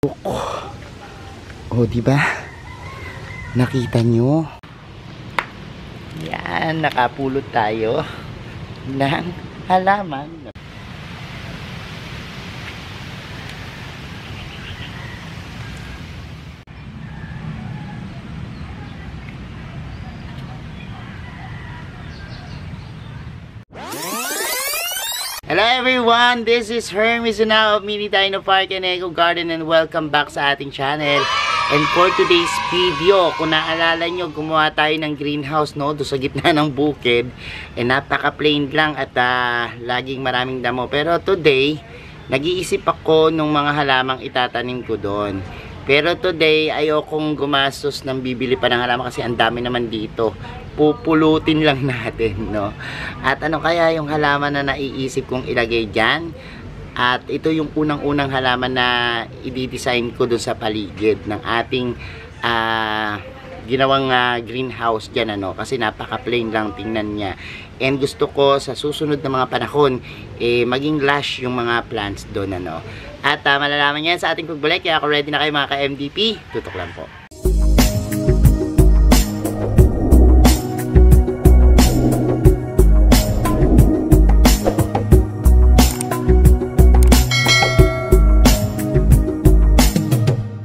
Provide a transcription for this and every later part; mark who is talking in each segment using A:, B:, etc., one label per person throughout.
A: Oh, di ba? Nakita nyo? Yan, nakapulot tayo ng halaman. Hello everyone, this is Hermes now of Mini Dino Park and Eco Garden, and welcome back sa ating channel. And for today's video, kung naalala nyo, gumawa tayo ng greenhouse, no, doon sa gitna ng bukid. Napaka plain lang at laging maraming damo. Pero today, nag-iisip ako ng mga halamang itatanim ko doon. Pero today, ayokong gumastos ng bibili pa ng halaman kasi ang dami naman dito. Pupulutin lang natin, no? At ano kaya yung halaman na naiisip kong ilagay dyan? At ito yung unang-unang halaman na i-design ko dun sa paligid ng ating ginawang greenhouse dyan, ano? Kasi napaka-plain lang tingnan niya. And gusto ko sa susunod na mga panahon, maging lush yung mga plants doon, ano? At malalaman yan sa ating pagbalik. Kaya ako ready na kayo mga ka-MDP. Tutok lang po.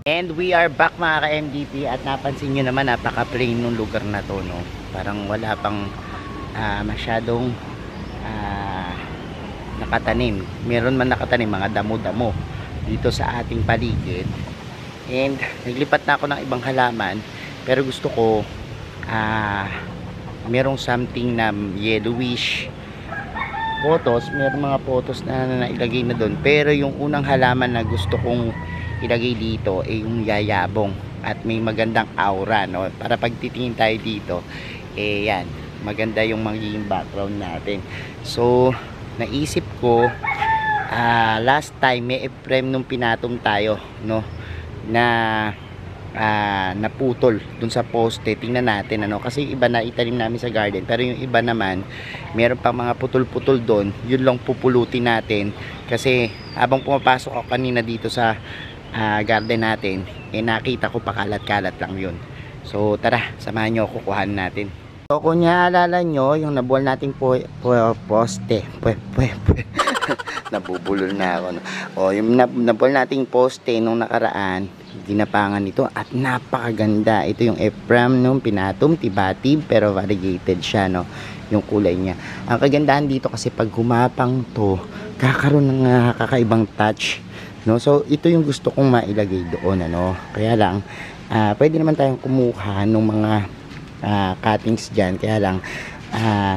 A: And we are back mga ka-MDP, at napansin nyo naman napaka-plain nung lugar na to, no? Parang wala pang masyadong nakatanim. Meron man nakatanim mga damo-damo dito sa ating paligid. And naglipat na ako ng ibang halaman, pero gusto ko merong something na yellowish photos. Merong mga photos na nailagay na doon, pero yung unang halaman na gusto kong ilagay dito ay yung yayabong at may magandang aura, no? Para pag titingin tayo dito, yan, maganda yung magiging background natin. So naisip ko, last time may frame nung pinatom tayo, no, na naputol dun sa poste. Tingnan natin, ano, kasi iba na itanim namin sa garden, pero yung iba naman meron pang mga putol-putol doon. Yun lang pupulutin natin kasi habang pumapasok ako kanina dito sa garden natin, nakita ko pakalat-kalat lang yun. So tara, samahan nyo, kukuhan natin. So kung naalala nyo, yung nabuwal nating poste, nabubulol na ako, no? O, yung nabuwal nating poste nung nakaraan, ginapangan ito at napakaganda. Ito yung Ephraim nung pinatom, tibatib, pero variegated siya, no, yung kulay niya. Ang kagandahan dito kasi pag humapang to, kakaroon ng kakaibang touch, no? So ito yung gusto kong mailagay doon, ano. Kaya lang pwede naman tayong kumuha ng mga cuttings dyan, kaya lang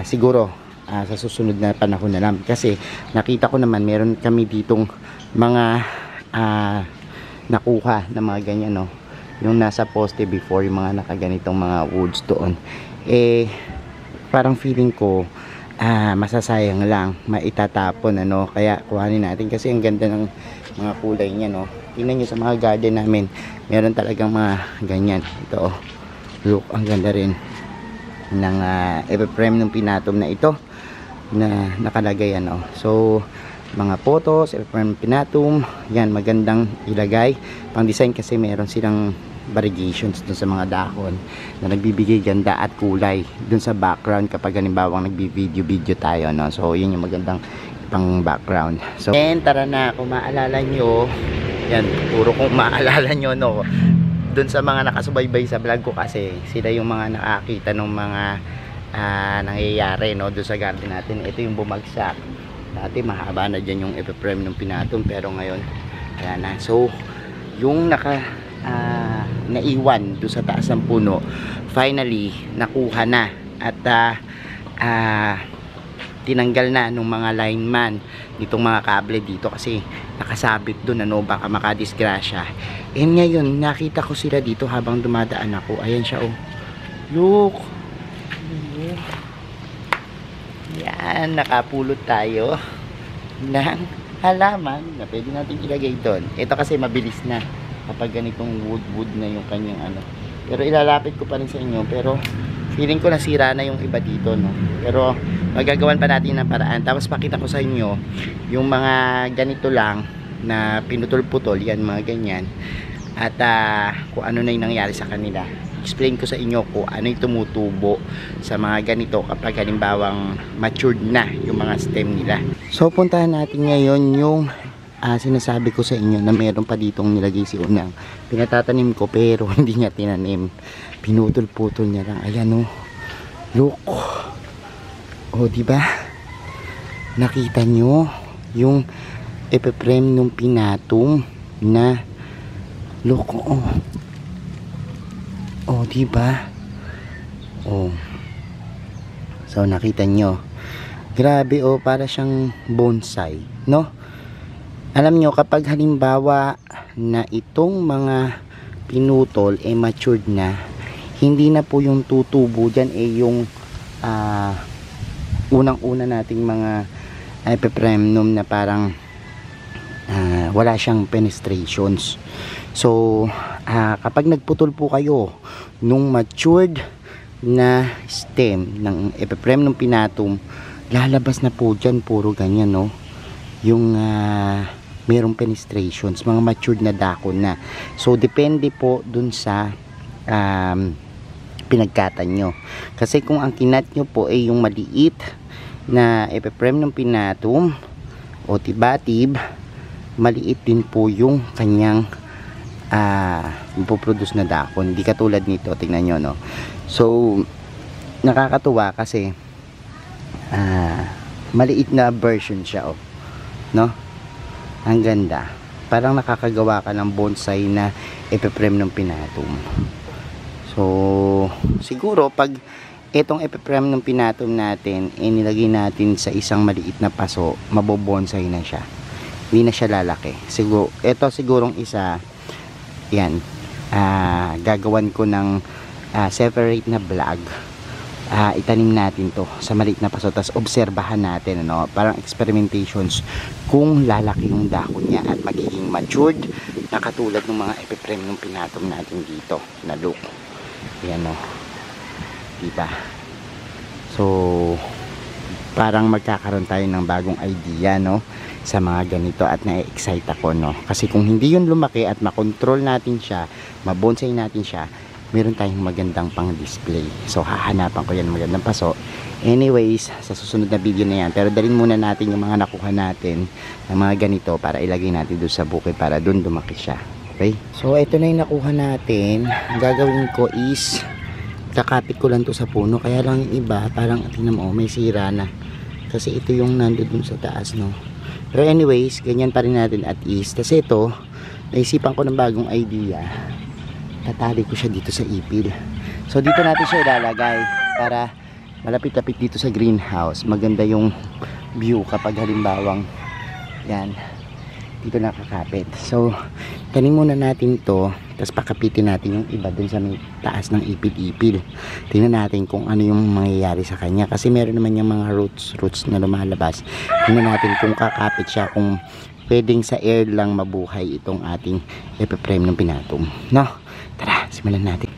A: siguro sa susunod na panahon na lang, kasi nakita ko naman meron kami ditong mga nakuha na mga ganyan, no, yung nasa poste before, yung mga nakaganitong mga woods doon. Parang feeling ko masasayang lang, maitatapon, ano. Kaya kuhanin natin kasi ang ganda ng mga kulay niya, no. Tingnan nyo sa mga garden namin, meron talagang mga ganyan. Ito, oh, look, ang ganda rin ng Ephraim ng pinatom na ito na nakalagay, ano. So mga photos, Ephraim pinatom, yan, magandang ilagay pang design kasi meron silang variegations dun sa mga dahon na nagbibigay ganda at kulay dun sa background kapag halimbawa nagbi-video tayo, no. So yun yung magandang pang background. So tara na, kung maalala nyo, yan, puro kung maalala nyo, no, dun sa mga nakasubaybay sa vlog ko, kasi sila yung mga nakakita ng mga nangyayari, no, dun sa garden natin. Ito yung bumagsak dati, mahaba na dyan yung Ephraim ng pinatom, pero ngayon ayan na. So yung naiwan doon sa taas ng puno, finally nakuha na at tinanggal na nung mga lineman nitong mga kable dito kasi nakasabit doon, ano, baka makadisgrasya. And ngayon nakita ko sila dito habang dumadaan ako. Ayan siya, oh, look, yan, nakapulot tayo ng halaman na pwede natin ilagay doon. Ito kasi mabilis na kapag ganitong wood na yung kanyang ano, pero ilalapit ko pa rin sa inyo, pero feeling ko nasira na yung iba dito, no. Pero magagawan pa natin ng paraan. Tapos pakita ko sa inyo yung mga ganito lang na pinutol-putol, yan mga ganyan. At kung ano na yung nangyari sa kanila. Explain ko sa inyo kung ano yung tumutubo sa mga ganito kapag halimbawang matured na yung mga stem nila. So puntahan natin ngayon yung sinasabi ko sa inyo na meron pa ditong nilagay si Unang. Pinatatanim ko pero hindi niya tinanim. Pinutol-putol niya lang. Ayan oh. Look. Oh, di ba? Nakita nyo yung epiprem nung pinatum na look oh. Oh, di ba? Oh. So nakita nyo. Grabe oh, para siyang bonsai, no? Alam nyo, kapag halimbawa na itong mga pinutol matured na, hindi na po yung tutubo dyan yung unang-una nating mga epipremnum na parang wala siyang penetrations. So kapag nagputol po kayo nung matured na stem ng epipremnum pinatum, lalabas na po dyan puro ganyan, no? Yung merong penetrations, mga matured na dako na. So depende po dun sa pinagkatan nyo. Kasi kung ang kinat nyo po ay yung maliit na epipremnum pinatum o tibatib, maliit din po yung kanyang puproduce na dahon. Hindi katulad nito, tingnan nyo, no? So nakakatuwa kasi maliit na version siya, oh, no? Ang ganda, parang nakakagawa ka ng bonsai na epipremnum pinatum. So siguro pag itong epipremnum pinatum natin nilagay natin sa isang maliit na paso, mabobonsai na siya, hindi na siya lalaki. Siguro ito, sigurong isa yan, gagawan ko ng separate na vlog. Itanim natin to sa maliit na paso, tapos obserbahan natin, ano, parang experimentations kung lalaki yung dahon niya at magiging matured na katulad ng mga epipremnum pinatum natin dito na look. Yan, no, diba? So parang magkakaroon tayo ng bagong idea, no, sa mga ganito, at na-excite ako, no, kasi kung hindi yun lumaki at makontrol natin siya, mabonsai natin siya, meron tayong magandang pang display. So hahanapan ko yan magandang paso. Anyways, sa susunod na video na yan, pero dalhin muna natin yung mga nakuha natin ng mga ganito para ilagay natin doon sa bukid para doon lumaki siya. Okay, so ito na yung nakuha natin. Ang gagawin ko is kakapit ko lang to sa puno, kaya lang yung iba parang tingnan mo, may sira na kasi ito yung nandoon sa taas, no. Pero anyways, ganyan pa rin natin at least. Kasi ito, naisipan ko ng bagong idea. Tatali ko siya dito sa ipil. So dito natin siya ilalagay para malapit-lapit dito sa greenhouse. Maganda yung view kapag halimbawang yan, dito nakakapit. So tanim muna natin to, tapos pakapitin natin yung iba dun sa may taas ng ipil-ipil. Tingnan natin kung ano yung mangyayari sa kanya, kasi meron naman yung mga roots na lumalabas. Tingnan natin kung kakapit siya, kung pwedeng sa air lang mabuhay itong ating epipremnum pinatum, no? Tara, simulan natin.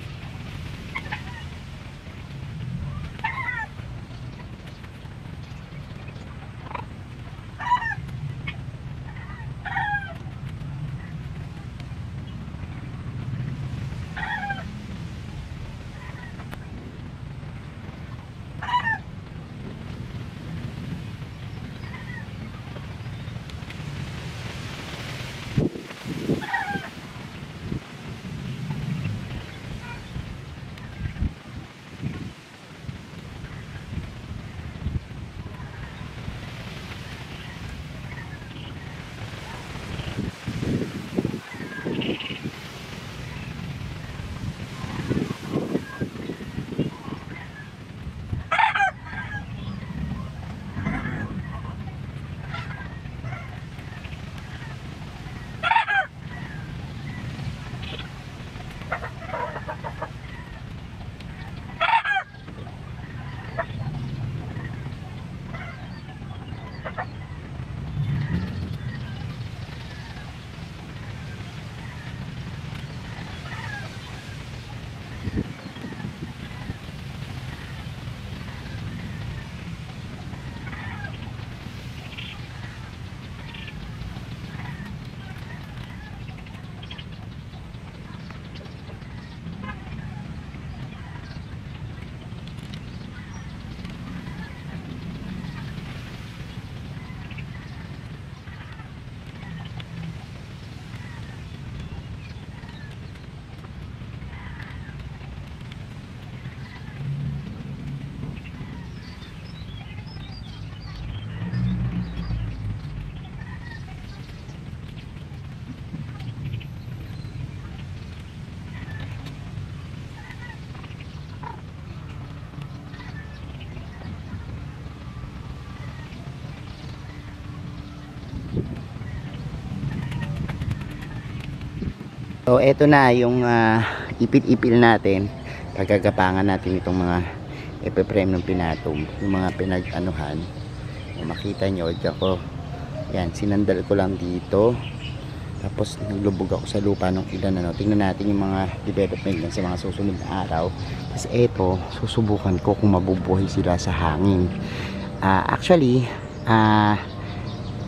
A: So eto na yung ipil-ipil natin. Pagkagapangan natin itong mga epiprem ng pinatum, yung mga pinag-anuhan. Kung makita nyo, dyan ko, yan, sinandal ko lang dito. Tapos naglubog ako sa lupa nung ilan, ano. Tingnan natin yung mga development lang sa mga susunod na araw. Tapos eto, susubukan ko kung mabubuhay sila sa hangin. Actually,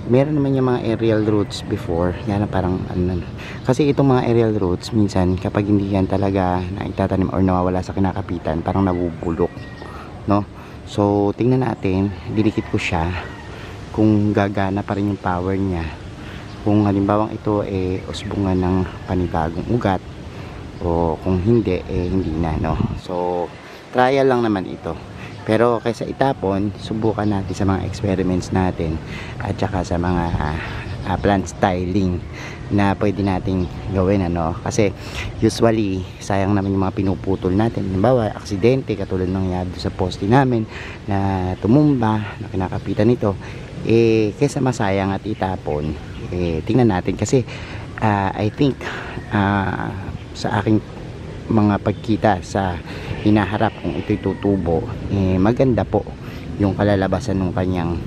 A: meron naman yung mga aerial roots before, yan na parang ano, kasi itong mga aerial roots minsan kapag hindi yan talaga na itatanim or nawawala sa kinakapitan, parang nabubulok, no? So tingnan natin, dinikit ko siya kung gagana pa rin yung power niya, kung halimbawang ito usbungan ng panibagong ugat, o kung hindi hindi na, no? So trial lang naman ito. Pero kaysa itapon, subukan natin sa mga experiments natin at saka sa mga plant styling na pwede nating gawin, ano. Kasi usually sayang naman yung mga pinuputol natin. Halimbawa, aksidente katulad ng nangyari sa poste namin na tumumba, na kinakapitan nito. Kaysa masayang at itapon, tingnan natin kasi I think sa aking mga pagkita sa hinaharap kung ito'y tutubo, maganda po yung kalalabasan ng kanyang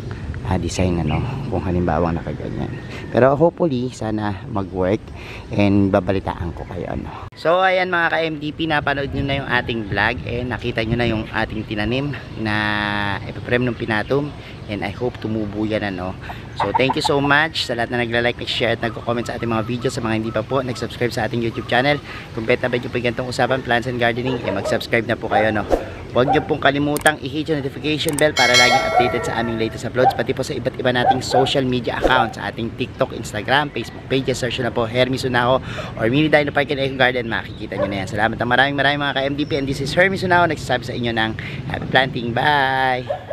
A: design, ano, kung halimbawa nakaganyan. Pero hopefully sana mag-work and babalitaan ko kayo, ano. So ayan mga ka-MDP, napanood nyo na yung ating vlog, nakita nyo na yung ating tinanim na epiprem ng pinatum, and I hope tumubo yan, ano. So thank you so much sa lahat na nagla-like, nag-share at nagko-comment sa ating mga videos. Sa mga hindi pa po nag-subscribe sa ating YouTube channel, kung bet na ba yung ganitong usapan, plants and gardening, mag-subscribe na po kayo, no. Huwag nyo pong kalimutang i-hit yung notification bell para laging updated sa aming latest uploads, pati po sa iba't iba nating social media accounts, sa ating TikTok, Instagram, Facebook pages. Search na po Hermes Unaho or Mini Dino Park and Eco Garden, makikita nyo na yan. Salamat na maraming mga ka-MDP, and this is Hermes Unaho, nagsasabi sa inyo ng happy planting. Bye!